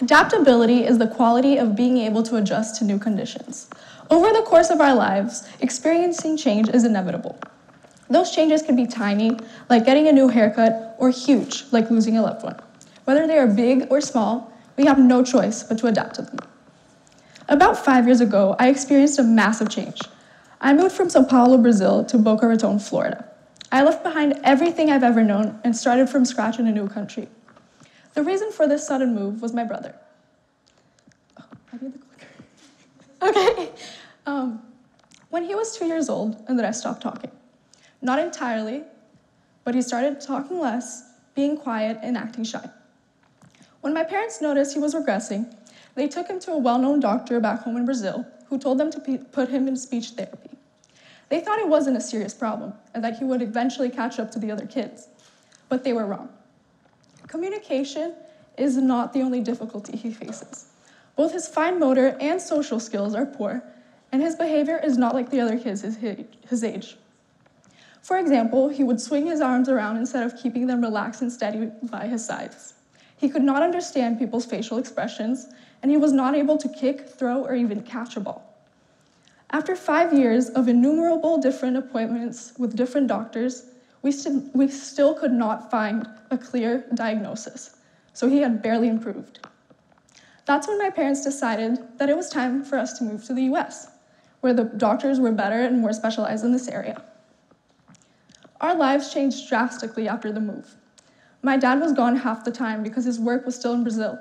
Adaptability is the quality of being able to adjust to new conditions. Over the course of our lives, experiencing change is inevitable. Those changes can be tiny, like getting a new haircut, or huge, like losing a loved one. Whether they are big or small, we have no choice but to adapt to them. About 5 years ago, I experienced a massive change. I moved from São Paulo, Brazil, to Boca Raton, Florida. I left behind everything I've ever known and started from scratch in a new country. The reason for this sudden move was my brother. Oh, I need the clicker. Okay. When he was 2 years old, and then I stopped talking. Not entirely, but he started talking less, being quiet, and acting shy. When my parents noticed he was regressing, they took him to a well-known doctor back home in Brazil who told them to put him in speech therapy. They thought it wasn't a serious problem and that he would eventually catch up to the other kids, but they were wrong. Communication is not the only difficulty he faces. Both his fine motor and social skills are poor, and his behavior is not like the other kids his age. For example, he would swing his arms around instead of keeping them relaxed and steady by his sides. He could not understand people's facial expressions, and he was not able to kick, throw, or even catch a ball. After 5 years of innumerable different appointments with different doctors, we still could not find a clear diagnosis, so he had barely improved. That's when my parents decided that it was time for us to move to the US, where the doctors were better and more specialized in this area. Our lives changed drastically after the move. My dad was gone half the time because his work was still in Brazil.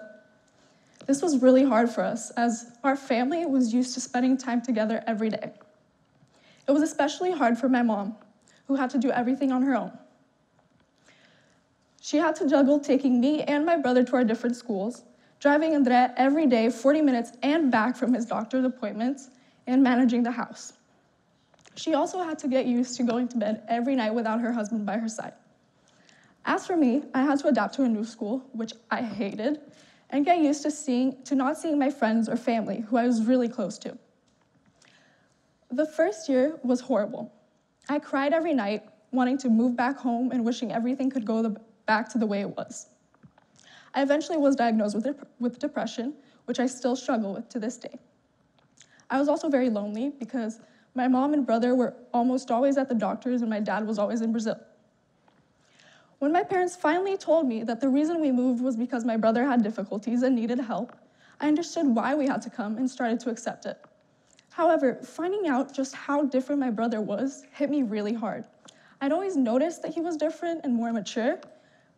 This was really hard for us, as our family was used to spending time together every day. It was especially hard for my mom, who had to do everything on her own. She had to juggle taking me and my brother to our different schools, driving Andre every day 40 minutes and back from his doctor's appointments, and managing the house. She also had to get used to going to bed every night without her husband by her side. As for me, I had to adapt to a new school, which I hated, and get used to not seeing my friends or family, who I was really close to. The first year was horrible. I cried every night, wanting to move back home and wishing everything could go back to the way it was. I eventually was diagnosed with depression, which I still struggle with to this day. I was also very lonely because my mom and brother were almost always at the doctor's and my dad was always in Brazil. When my parents finally told me that the reason we moved was because my brother had difficulties and needed help, I understood why we had to come and started to accept it. However, finding out just how different my brother was hit me really hard. I'd always noticed that he was different and more mature,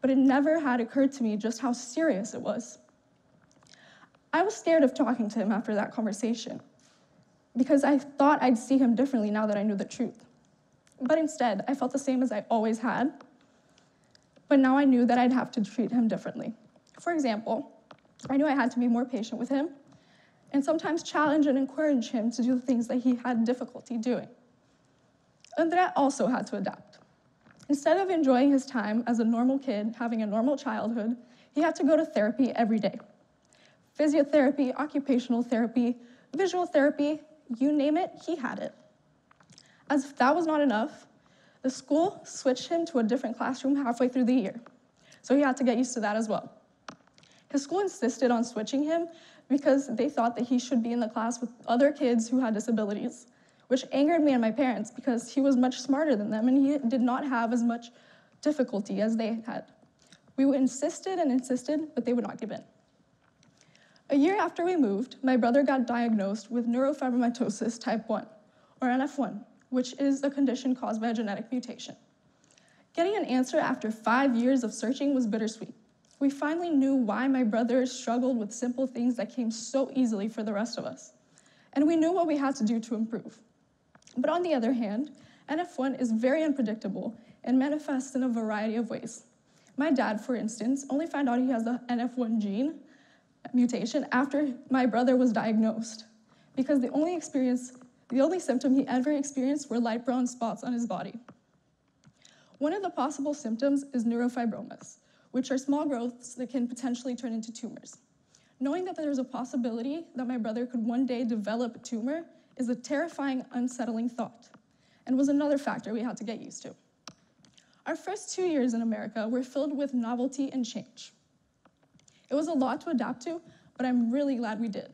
but it never had occurred to me just how serious it was. I was scared of talking to him after that conversation, because I thought I'd see him differently now that I knew the truth. But instead, I felt the same as I always had, but now I knew that I'd have to treat him differently. For example, I knew I had to be more patient with him and sometimes challenge and encourage him to do the things that he had difficulty doing. Andre also had to adapt. Instead of enjoying his time as a normal kid, having a normal childhood, he had to go to therapy every day. Physiotherapy, occupational therapy, visual therapy, you name it, he had it. As if that was not enough, the school switched him to a different classroom halfway through the year, so he had to get used to that as well. His school insisted on switching him because they thought that he should be in the class with other kids who had disabilities, which angered me and my parents because he was much smarter than them and he did not have as much difficulty as they had. We insisted and insisted, but they would not give in. A year after we moved, my brother got diagnosed with neurofibromatosis type 1, or NF1, which is a condition caused by a genetic mutation. Getting an answer after 5 years of searching was bittersweet. We finally knew why my brother struggled with simple things that came so easily for the rest of us, and we knew what we had to do to improve. But on the other hand, NF1 is very unpredictable and manifests in a variety of ways. My dad, for instance, only found out he has the NF1 gene mutation after my brother was diagnosed, because the only symptom he ever experienced were light brown spots on his body. One of the possible symptoms is neurofibromas, which are small growths that can potentially turn into tumors. Knowing that there's a possibility that my brother could one day develop a tumor is a terrifying, unsettling thought, and was another factor we had to get used to. Our first 2 years in America were filled with novelty and change. It was a lot to adapt to, but I'm really glad we did.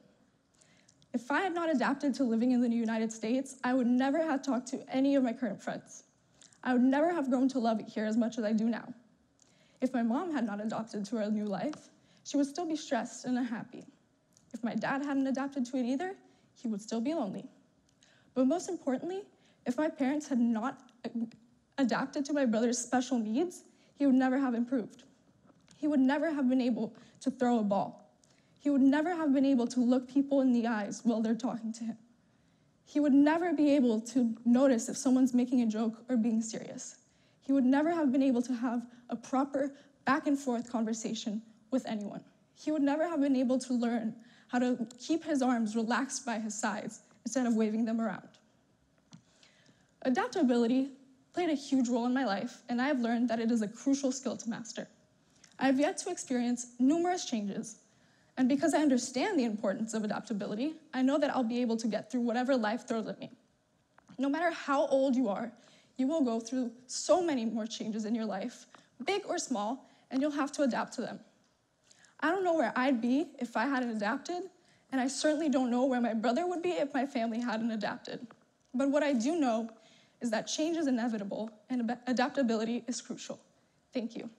If I had not adapted to living in the United States, I would never have talked to any of my current friends. I would never have grown to love it here as much as I do now. If my mom had not adapted to our new life, she would still be stressed and unhappy. If my dad hadn't adapted to it either, he would still be lonely. But most importantly, if my parents had not adapted to my brother's special needs, he would never have improved. He would never have been able to throw a ball. He would never have been able to look people in the eyes while they're talking to him. He would never be able to notice if someone's making a joke or being serious. He would never have been able to have a proper back and forth conversation with anyone. He would never have been able to learn how to keep his arms relaxed by his sides instead of waving them around. Adaptability played a huge role in my life, and I have learned that it is a crucial skill to master. I have yet to experience numerous changes, and because I understand the importance of adaptability, I know that I'll be able to get through whatever life throws at me. No matter how old you are, you will go through so many more changes in your life, big or small, and you'll have to adapt to them. I don't know where I'd be if I hadn't adapted, and I certainly don't know where my brother would be if my family hadn't adapted. But what I do know is that change is inevitable and adaptability is crucial. Thank you.